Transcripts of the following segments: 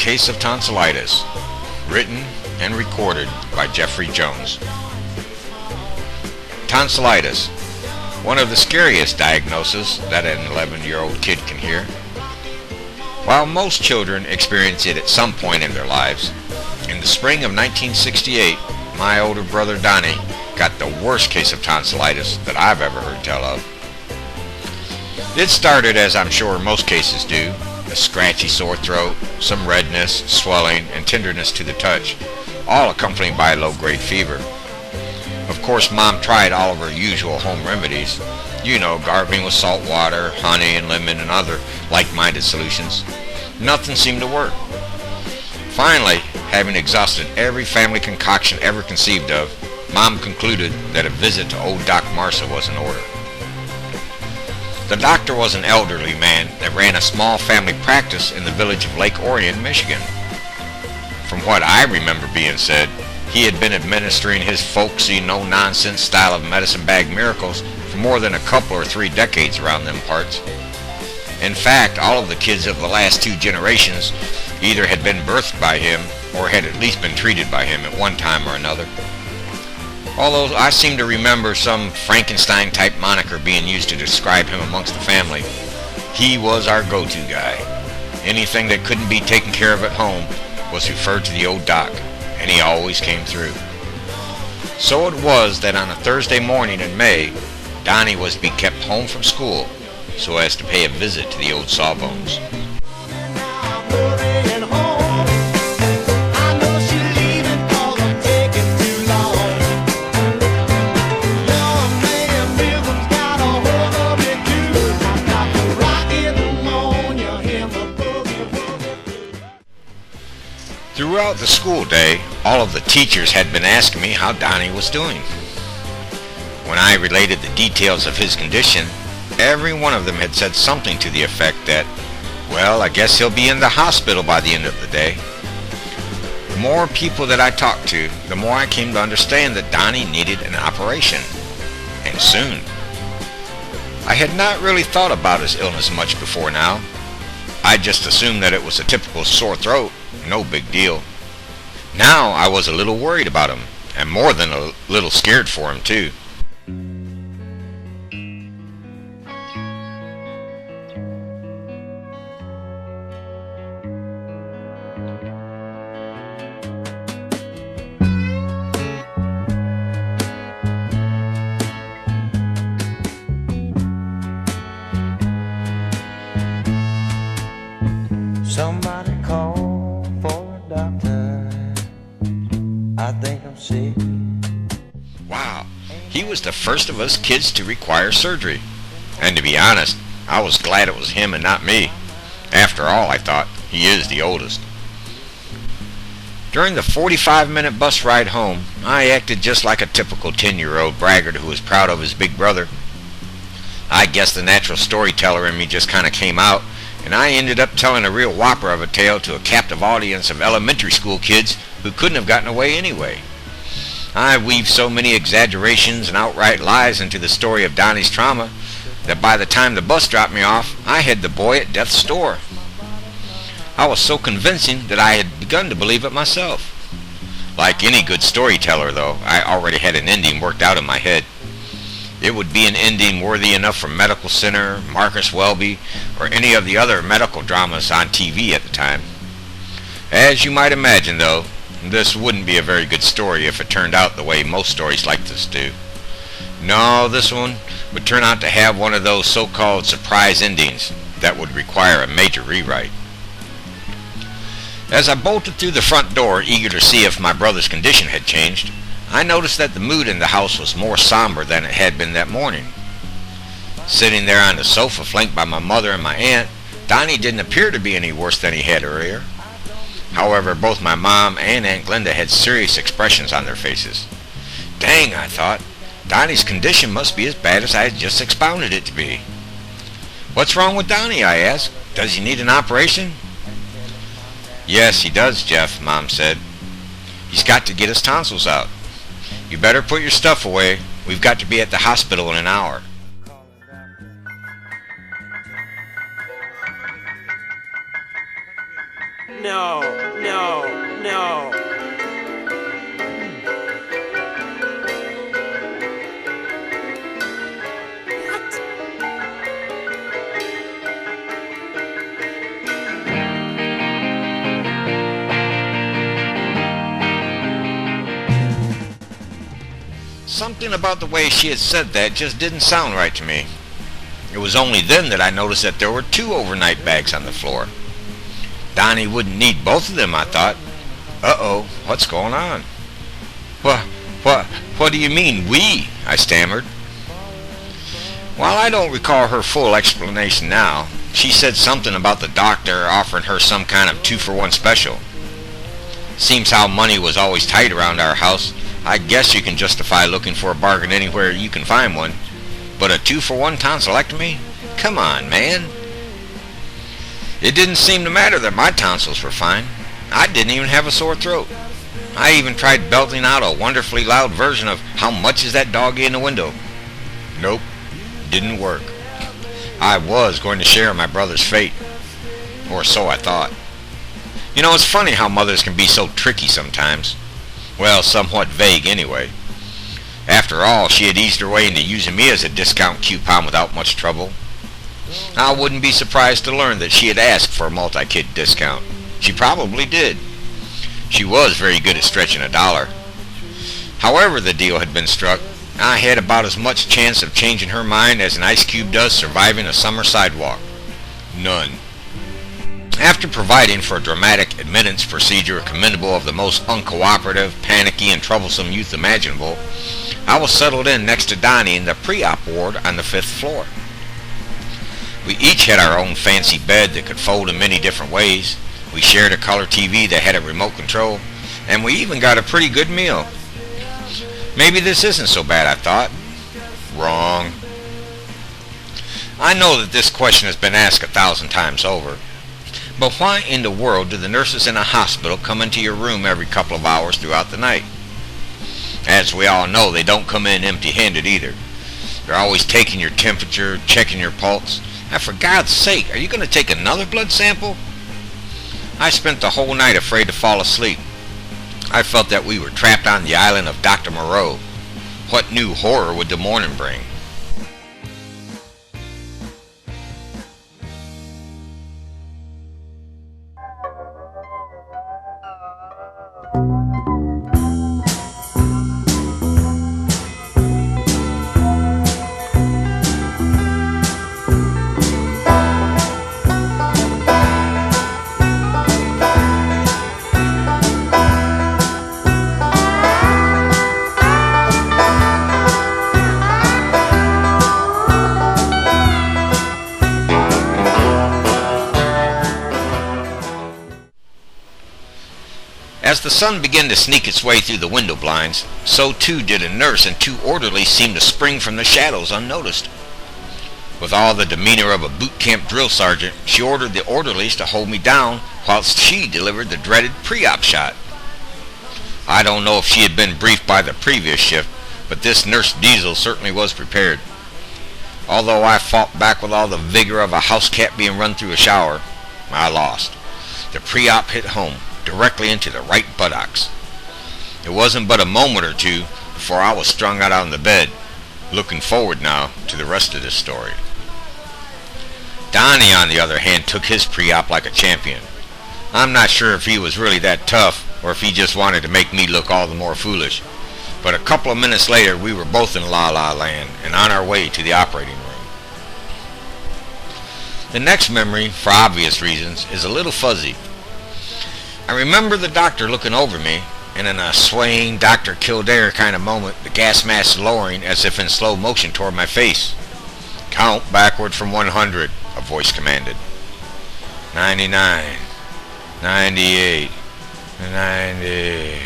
Case of Tonsillitis, written and recorded by Jeffrey Jones. Tonsillitis, one of the scariest diagnoses that an 11-year-old kid can hear. While most children experience it at some point in their lives, in the spring of 1968, my older brother Donnie got the worst case of tonsillitis that I've ever heard tell of. It started, as I'm sure most cases do, a scratchy sore throat, some redness, swelling, and tenderness to the touch, all accompanied by low-grade fever. Of course, Mom tried all of her usual home remedies, gargling with salt water, honey, and lemon, and other like-minded solutions. Nothing seemed to work. Finally, having exhausted every family concoction ever conceived of, Mom concluded that a visit to old Doc Marsa was in order. The doctor was an elderly man that ran a small family practice in the village of Lake Orion, Michigan. From what I remember being said, he had been administering his folksy, no-nonsense style of medicine bag miracles for more than a couple or 3 decades around them parts. In fact, all of the kids of the last 2 generations either had been birthed by him or had at least been treated by him at one time or another. Although I seem to remember some Frankenstein-type moniker being used to describe him amongst the family, he was our go-to guy. Anything that couldn't be taken care of at home was referred to the old doc, and he always came through. So it was that on a Thursday morning in May, Donnie was to be kept home from school so as to pay a visit to the old Sawbones. Throughout the school day, all of the teachers had been asking me how Donnie was doing. When I related the details of his condition, every one of them had said something to the effect that, well, I guess he'll be in the hospital by the end of the day. The more people that I talked to, the more I came to understand that Donnie needed an operation, and soon. I had not really thought about his illness much before now. I just assumed that it was a typical sore throat, no big deal. Now I was a little worried about him, and more than a little scared for him too. Somebody call for a doctor. I think I'm sick. Wow, he was the first of us kids to require surgery. And to be honest, I was glad it was him and not me. After all, I thought, he is the oldest. During the 45-minute bus ride home, I acted just like a typical 10-year-old braggart who was proud of his big brother. I guess the natural storyteller in me just kind of came out, and I ended up telling a real whopper of a tale to a captive audience of elementary school kids who couldn't have gotten away anyway. I weaved so many exaggerations and outright lies into the story of Donnie's trauma that by the time the bus dropped me off, I had the boy at death's door. I was so convincing that I had begun to believe it myself. Like any good storyteller, though, I already had an ending worked out in my head. It would be an ending worthy enough for Medical Center, Marcus Welby, or any of the other medical dramas on TV at the time. As you might imagine, though, this wouldn't be a very good story if it turned out the way most stories like this do. No, this one would turn out to have one of those so-called surprise endings that would require a major rewrite. As I bolted through the front door, eager to see if my brother's condition had changed, I noticed that the mood in the house was more somber than it had been that morning. Sitting there on the sofa flanked by my mother and my aunt, Donnie didn't appear to be any worse than he had earlier. However, both my mom and Aunt Glenda had serious expressions on their faces. Dang, I thought, Donnie's condition must be as bad as I had just expounded it to be. What's wrong with Donnie? I asked. Does he need an operation? Yes, he does, Jeff, Mom said. He's got to get his tonsils out. You better put your stuff away. We've got to be at the hospital in an hour. no, no, no. Something about the way she had said that just didn't sound right to me. It was only then that I noticed that there were 2 overnight bags on the floor. Donnie wouldn't need both of them, I thought. Uh-oh, what's going on? What do you mean, we? I stammered. While I don't recall her full explanation now, she said something about the doctor offering her some kind of 2-for-1 special. Seems how money was always tight around our house. I guess you can justify looking for a bargain anywhere you can find one. But a 2-for-1 tonsillectomy? Come on, man. It didn't seem to matter that my tonsils were fine. I didn't even have a sore throat. I even tried belting out a wonderfully loud version of "How much is that doggy in the window?" Nope, didn't work. I was going to share my brother's fate. Or so I thought. You know, it's funny how mothers can be so tricky sometimes. Well, somewhat vague anyway. After all, she had eased her way into using me as a discount coupon without much trouble. I wouldn't be surprised to learn that she had asked for a multi-kid discount. She probably did. She was very good at stretching a dollar. However the deal had been struck, I had about as much chance of changing her mind as an ice cube does surviving a summer sidewalk. None. After providing for a dramatic admittance procedure commendable of the most uncooperative, panicky, and troublesome youth imaginable, I was settled in next to Donnie in the pre-op ward on the 5th floor. We each had our own fancy bed that could fold in many different ways. We shared a color TV that had a remote control, and we even got a pretty good meal. Maybe this isn't so bad, I thought. Wrong. I know that this question has been asked 1,000 times over. But why in the world do the nurses in a hospital come into your room every couple of hours throughout the night? As we all know, they don't come in empty-handed either. They're always taking your temperature, checking your pulse. And for God's sake, are you going to take another blood sample? I spent the whole night afraid to fall asleep. I felt that we were trapped on the island of Dr. Moreau. What new horror would the morning bring? As the sun began to sneak its way through the window blinds, so too did a nurse and 2 orderlies seem to spring from the shadows unnoticed. With all the demeanor of a boot camp drill sergeant, she ordered the orderlies to hold me down whilst she delivered the dreaded pre-op shot. I don't know if she had been briefed by the previous shift, but this Nurse Diesel certainly was prepared. Although I fought back with all the vigor of a house cat being run through a shower, I lost. The pre-op hit home, directly into the right buttocks. It wasn't but a moment or two before I was strung out on the bed, looking forward now to the rest of this story. Donnie, on the other hand, took his pre-op like a champion. I'm not sure if he was really that tough or if he just wanted to make me look all the more foolish, but a couple of minutes later we were both in La La Land and on our way to the operating room. The next memory, for obvious reasons, is a little fuzzy. I remember the doctor looking over me, and in a swaying Dr. Kildare kind of moment, the gas mask lowering as if in slow motion toward my face. "Count backward from 100, a voice commanded. 99, 98, 90.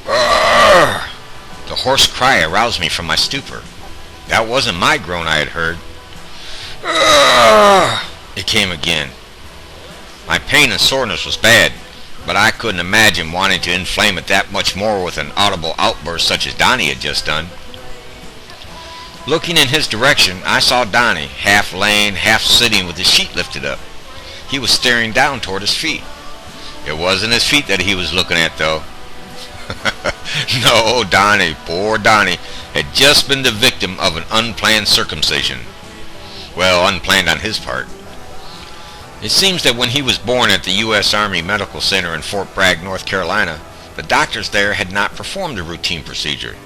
Urgh! The hoarse cry aroused me from my stupor. That wasn't my groan I had heard. Urgh! It came again. My pain and soreness was bad, but I couldn't imagine wanting to inflame it that much more with an audible outburst such as Donnie had just done. Looking in his direction, I saw Donnie, half laying, half sitting with his sheet lifted up. He was staring down toward his feet. It wasn't his feet that he was looking at, though. No, Donnie, poor Donnie, had just been the victim of an unplanned circumcision. Well, unplanned on his part. It seems that when he was born at the U.S. Army Medical Center in Fort Bragg, North Carolina, the doctors there had not performed a routine procedure.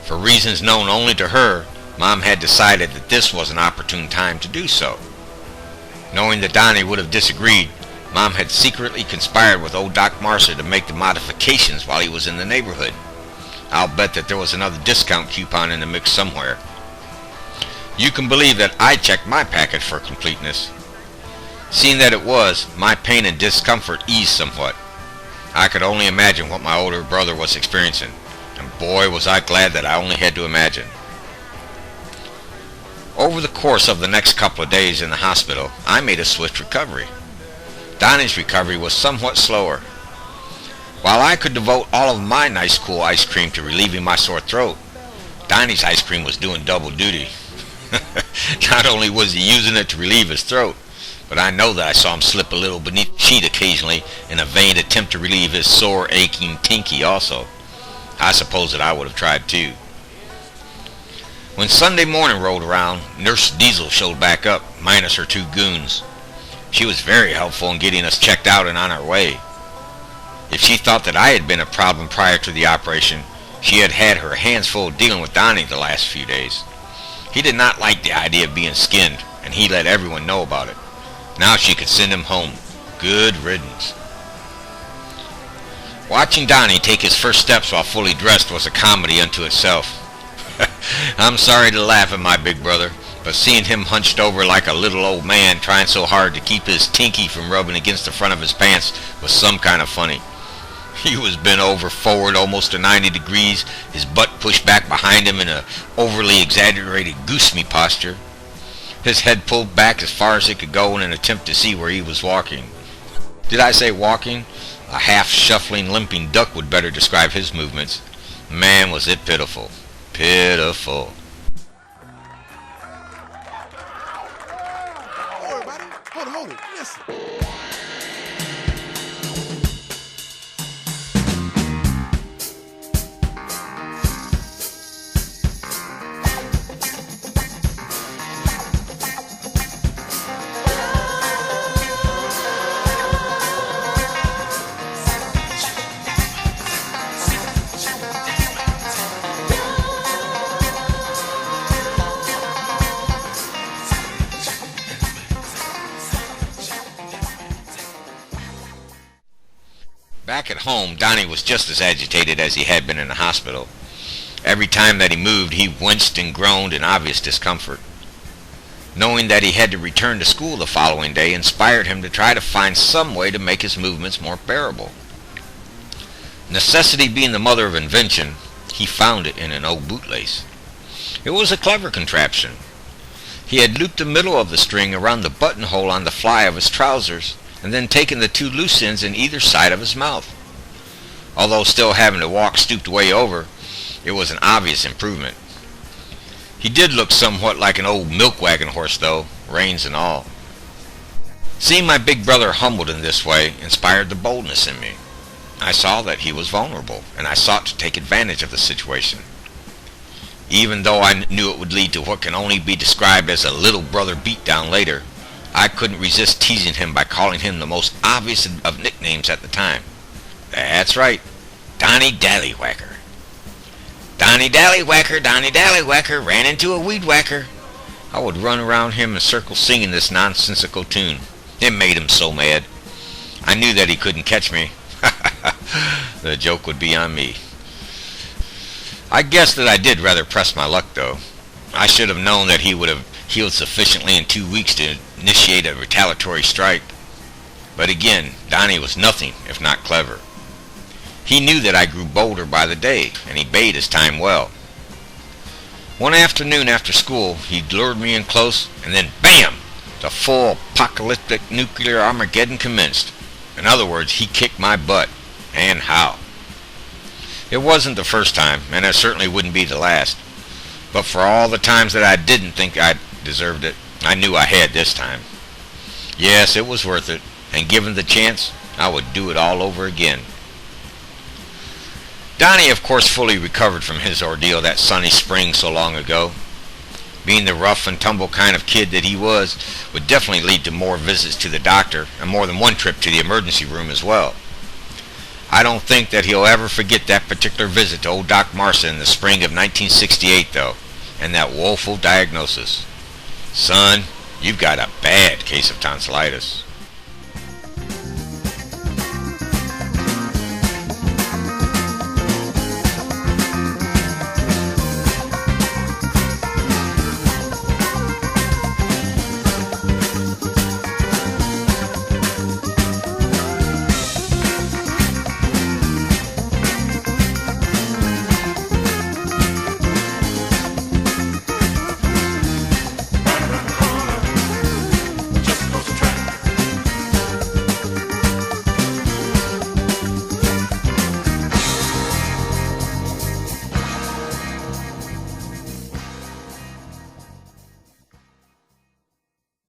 For reasons known only to her, Mom had decided that this was an opportune time to do so. Knowing that Donnie would have disagreed, Mom had secretly conspired with old Doc Marcer to make the modifications while he was in the neighborhood. I'll bet that there was another discount coupon in the mix somewhere. You can believe that I checked my packet for completeness. Seeing that it was, my pain and discomfort eased somewhat. I could only imagine what my older brother was experiencing, and boy was I glad that I only had to imagine. Over the course of the next couple of days in the hospital, I made a swift recovery. Donnie's recovery was somewhat slower. While I could devote all of my nice cool ice cream to relieving my sore throat, Donnie's ice cream was doing double duty. Not only was he using it to relieve his throat, but I know that I saw him slip a little beneath the sheet occasionally in a vain attempt to relieve his sore, aching tinky also. I suppose that I would have tried too. When Sunday morning rolled around, Nurse Diesel showed back up, minus her two goons. She was very helpful in getting us checked out and on our way. If she thought that I had been a problem prior to the operation, she had had her hands full dealing with Donnie the last few days. He did not like the idea of being skinned, and he let everyone know about it. Now she could send him home. Good riddance. Watching Donnie take his first steps while fully dressed was a comedy unto itself. I'm sorry to laugh at my big brother, but seeing him hunched over like a little old man trying so hard to keep his tinky from rubbing against the front of his pants was some kind of funny. He was bent over forward almost to 90 degrees, his butt pushed back behind him in an overly exaggerated goose-me posture. His head pulled back as far as it could go in an attempt to see where he was walking. Did I say walking? A half-shuffling, limping duck would better describe his movements. Man, was it pitiful. Pitiful. Hold on, buddy. Hold it. Listen. Back at home, Donnie was just as agitated as he had been in the hospital. Every time that he moved, he winced and groaned in obvious discomfort. Knowing that he had to return to school the following day inspired him to try to find some way to make his movements more bearable. Necessity being the mother of invention, he found it in an old bootlace. It was a clever contraption. He had looped the middle of the string around the buttonhole on the fly of his trousers, and then taken the two loose ends in either side of his mouth. Although still having to walk stooped way over, it was an obvious improvement. He did look somewhat like an old milk wagon horse though, reins and all. Seeing my big brother humbled in this way inspired the boldness in me. I saw that he was vulnerable, and I sought to take advantage of the situation. Even though I knew it would lead to what can only be described as a little brother beatdown later, I couldn't resist teasing him by calling him the most obvious of nicknames at the time. That's right, Donnie Dallywhacker. Donnie Dallywhacker, Donnie Dallywhacker, ran into a weed whacker. I would run around him in a circle singing this nonsensical tune. It made him so mad. I knew that he couldn't catch me. The joke would be on me. I guess that I did rather press my luck though. I should have known that he would have healed sufficiently in 2 weeks to initiate a retaliatory strike. But again, Donnie was nothing if not clever. He knew that I grew bolder by the day, and he bade his time well. One afternoon after school, he lured me in close, and then BAM! The full apocalyptic nuclear Armageddon commenced. In other words, he kicked my butt. And how. It wasn't the first time, and it certainly wouldn't be the last. But for all the times that I didn't think I deserved it, I knew I had this time. Yes, it was worth it, and given the chance, I would do it all over again. Donnie, of course, fully recovered from his ordeal that sunny spring so long ago. Being the rough and tumble kind of kid that he was, would definitely lead to more visits to the doctor and more than one trip to the emergency room as well. I don't think that he'll ever forget that particular visit to old Doc Marcia in the spring of 1968, though, and that woeful diagnosis. Son, you've got a bad case of tonsillitis.